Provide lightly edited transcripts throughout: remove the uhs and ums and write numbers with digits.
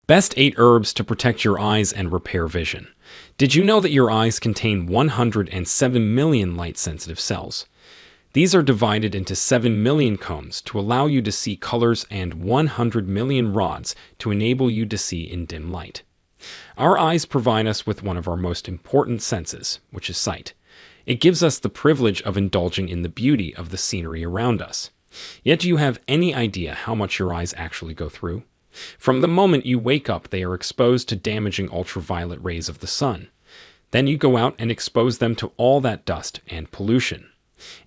Best 8 herbs to protect your eyes and repair vision. Did you know that your eyes contain 107 million light-sensitive cells? These are divided into 7 million cones to allow you to see colors and 100 million rods to enable you to see in dim light. Our eyes provide us with one of our most important senses, which is sight. It gives us the privilege of indulging in the beauty of the scenery around us. Yet do you have any idea how much your eyes actually go through? From the moment you wake up, they are exposed to damaging ultraviolet rays of the sun. Then you go out and expose them to all that dust and pollution.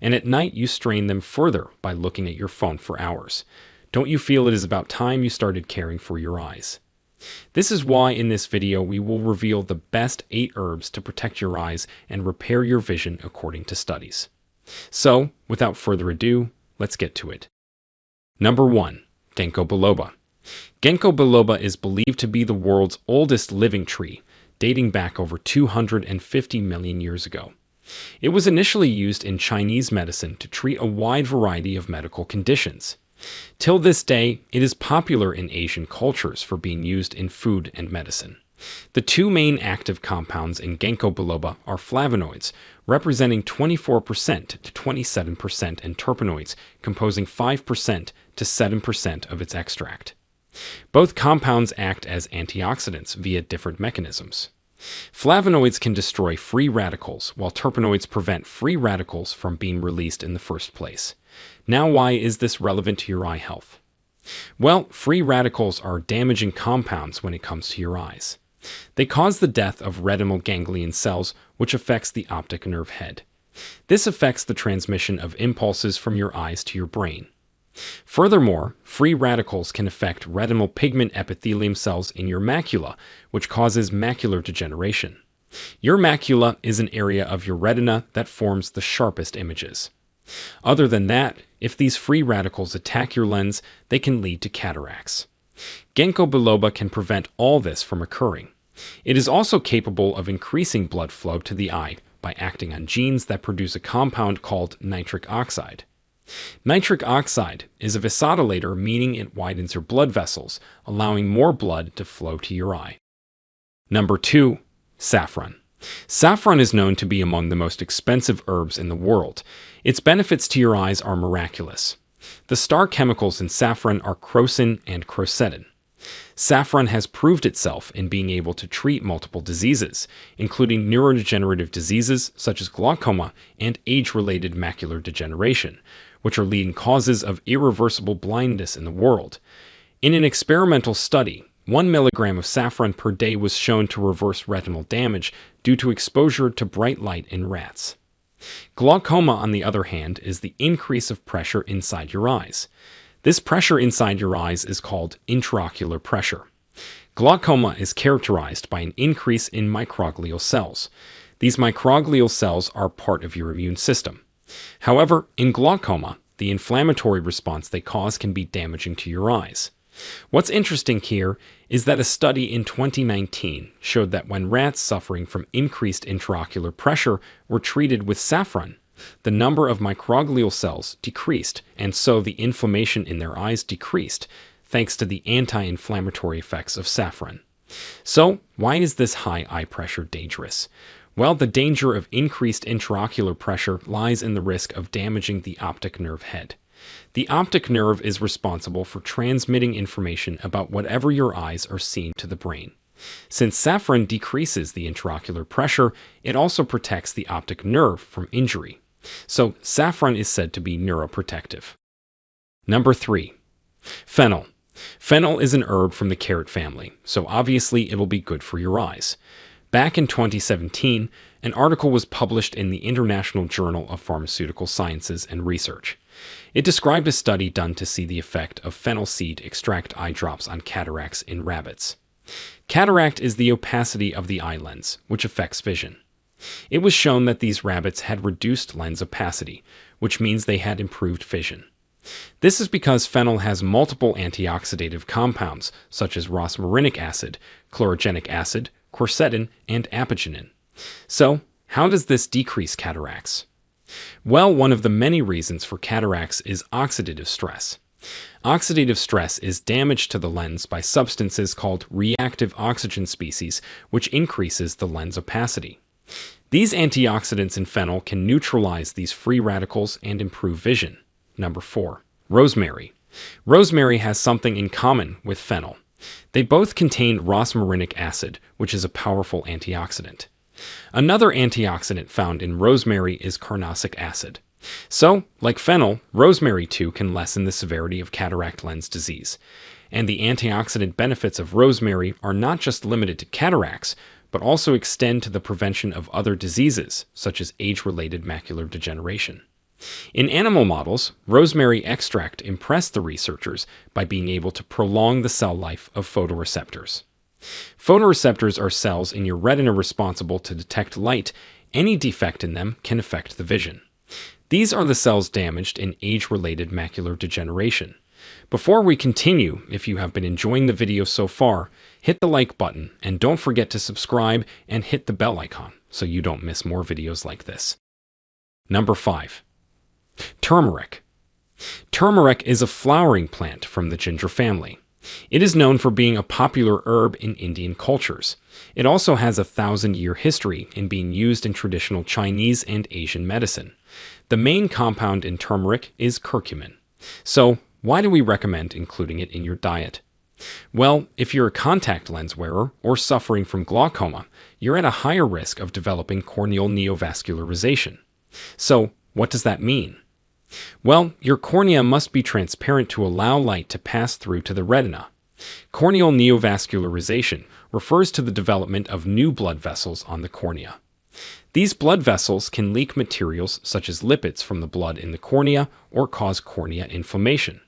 And at night you strain them further by looking at your phone for hours. Don't you feel it is about time you started caring for your eyes? This is why in this video we will reveal the best 8 herbs to protect your eyes and repair your vision according to studies. So, without further ado, let's get to it. Number 1. Ginkgo biloba. Ginkgo biloba is believed to be the world's oldest living tree, dating back over 250 million years ago. It was initially used in Chinese medicine to treat a wide variety of medical conditions. Till this day, it is popular in Asian cultures for being used in food and medicine. The 2 main active compounds in Ginkgo biloba are flavonoids, representing 24% to 27%, and terpenoids, composing 5% to 7% of its extract. Both compounds act as antioxidants via different mechanisms. Flavonoids can destroy free radicals, while terpenoids prevent free radicals from being released in the first place. Now, why is this relevant to your eye health? Well, free radicals are damaging compounds when it comes to your eyes. They cause the death of retinal ganglion cells, which affects the optic nerve head. This affects the transmission of impulses from your eyes to your brain. Furthermore, free radicals can affect retinal pigment epithelium cells in your macula, which causes macular degeneration. Your macula is an area of your retina that forms the sharpest images. Other than that, if these free radicals attack your lens, they can lead to cataracts. Ginkgo biloba can prevent all this from occurring. It is also capable of increasing blood flow to the eye by acting on genes that produce a compound called nitric oxide. Nitric oxide is a vasodilator, meaning it widens your blood vessels, allowing more blood to flow to your eye. Number 2. Saffron. Saffron is known to be among the most expensive herbs in the world. Its benefits to your eyes are miraculous. The star chemicals in saffron are crocin and crocettin. Saffron has proved itself in being able to treat multiple diseases, including neurodegenerative diseases such as glaucoma and age-related macular degeneration, which are leading causes of irreversible blindness in the world. In an experimental study, 1 milligram of saffron per day was shown to reverse retinal damage due to exposure to bright light in rats. Glaucoma, on the other hand, is the increase of pressure inside your eyes. This pressure inside your eyes is called intraocular pressure. Glaucoma is characterized by an increase in microglial cells. These microglial cells are part of your immune system. However, in glaucoma, the inflammatory response they cause can be damaging to your eyes. What's interesting here is that a study in 2019 showed that when rats suffering from increased intraocular pressure were treated with saffron, the number of microglial cells decreased, and so the inflammation in their eyes decreased, thanks to the anti-inflammatory effects of saffron. So, why is this high eye pressure dangerous? Well, the danger of increased intraocular pressure lies in the risk of damaging the optic nerve head. The optic nerve is responsible for transmitting information about whatever your eyes are seeing to the brain. Since saffron decreases the intraocular pressure, it also protects the optic nerve from injury. So, saffron is said to be neuroprotective. Number 3. Fennel. Fennel is an herb from the carrot family, so obviously it will be good for your eyes. Back in 2017, an article was published in the International Journal of Pharmaceutical Sciences and Research. It described a study done to see the effect of fennel seed extract eye drops on cataracts in rabbits. Cataract is the opacity of the eye lens, which affects vision. It was shown that these rabbits had reduced lens opacity, which means they had improved vision. This is because fennel has multiple antioxidative compounds, such as rosmarinic acid, chlorogenic acid, quercetin, and apigenin. So, how does this decrease cataracts? Well, one of the many reasons for cataracts is oxidative stress. Oxidative stress is damage to the lens by substances called reactive oxygen species, which increases the lens opacity. These antioxidants in fennel can neutralize these free radicals and improve vision. Number 4. Rosemary. Rosemary has something in common with fennel. They both contain rosmarinic acid, which is a powerful antioxidant. Another antioxidant found in rosemary is carnosic acid. So, like fennel, rosemary too can lessen the severity of cataract lens disease. And the antioxidant benefits of rosemary are not just limited to cataracts, but also extend to the prevention of other diseases, such as age-related macular degeneration. In animal models, rosemary extract impressed the researchers by being able to prolong the cell life of photoreceptors. Photoreceptors are cells in your retina responsible to detect light. Any defect in them can affect the vision. These are the cells damaged in age-related macular degeneration. Before we continue, if you have been enjoying the video so far, hit the like button and don't forget to subscribe and hit the bell icon so you don't miss more videos like this. Number 5. Turmeric. Turmeric is a flowering plant from the ginger family. It is known for being a popular herb in Indian cultures. It also has a 1,000-year history in being used in traditional Chinese and Asian medicine. The main compound in turmeric is curcumin. So, why do we recommend including it in your diet? Well, if you're a contact lens wearer or suffering from glaucoma, you're at a higher risk of developing corneal neovascularization. So, what does that mean? Well, your cornea must be transparent to allow light to pass through to the retina. Corneal neovascularization refers to the development of new blood vessels on the cornea. These blood vessels can leak materials such as lipids from the blood in the cornea or cause cornea inflammation.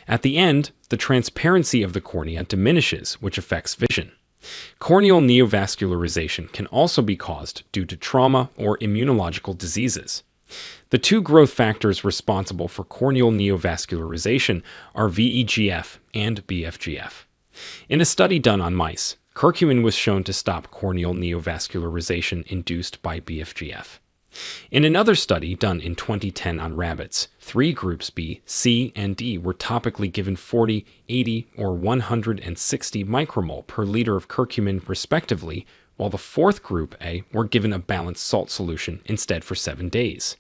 At the end, the transparency of the cornea diminishes, which affects vision. Corneal neovascularization can also be caused due to trauma or immunological diseases. The two growth factors responsible for corneal neovascularization are VEGF and BFGF. In a study done on mice, curcumin was shown to stop corneal neovascularization induced by BFGF. In another study done in 2010 on rabbits, 3 groups B, C, and D were topically given 40, 80, or 160 micromole per liter of curcumin respectively, while the 4th group A were given a balanced salt solution instead for 7 days.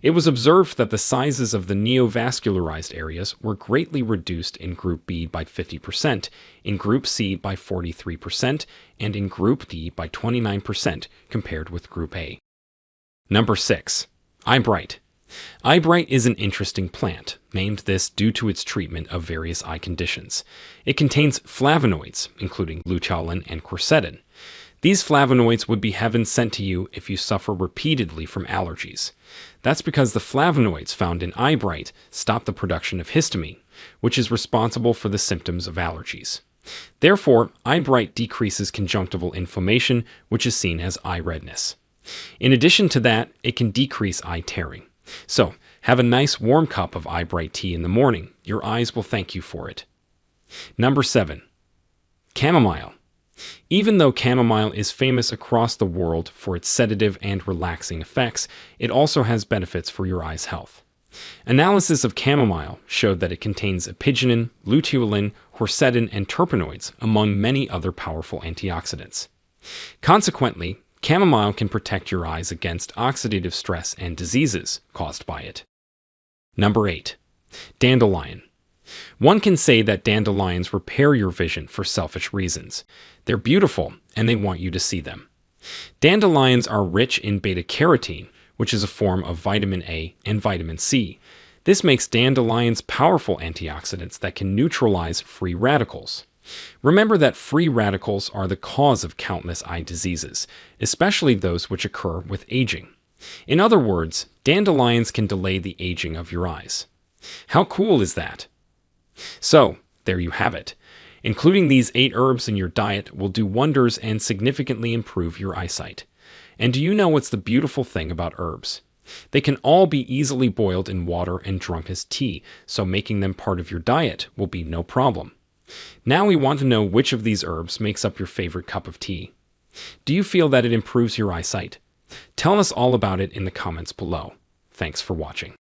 It was observed that the sizes of the neovascularized areas were greatly reduced in Group B by 50%, in Group C by 43%, and in Group D by 29% compared with Group A. Number 6. Eyebright. Eyebright is an interesting plant, named this due to its treatment of various eye conditions. It contains flavonoids, including luteolin and quercetin. These flavonoids would be heaven sent to you if you suffer repeatedly from allergies. That's because the flavonoids found in eyebright stop the production of histamine, which is responsible for the symptoms of allergies. Therefore, eyebright decreases conjunctival inflammation, which is seen as eye redness. In addition to that, it can decrease eye tearing. So, have a nice warm cup of eyebright tea in the morning. Your eyes will thank you for it. Number 7. Chamomile. Even though chamomile is famous across the world for its sedative and relaxing effects, it also has benefits for your eye's health. Analysis of chamomile showed that it contains apigenin, luteolin, quercetin, and terpenoids, among many other powerful antioxidants. Consequently, chamomile can protect your eyes against oxidative stress and diseases caused by it. Number 8. Dandelion. One can say that dandelions repair your vision for selfish reasons. They're beautiful, and they want you to see them. Dandelions are rich in beta-carotene, which is a form of vitamin A and vitamin C. This makes dandelions powerful antioxidants that can neutralize free radicals. Remember that free radicals are the cause of countless eye diseases, especially those which occur with aging. In other words, dandelions can delay the aging of your eyes. How cool is that? So, there you have it. Including these 8 herbs in your diet will do wonders and significantly improve your eyesight. And do you know what's the beautiful thing about herbs? They can all be easily boiled in water and drunk as tea, so making them part of your diet will be no problem. Now we want to know which of these herbs makes up your favorite cup of tea. Do you feel that it improves your eyesight? Tell us all about it in the comments below. Thanks for watching.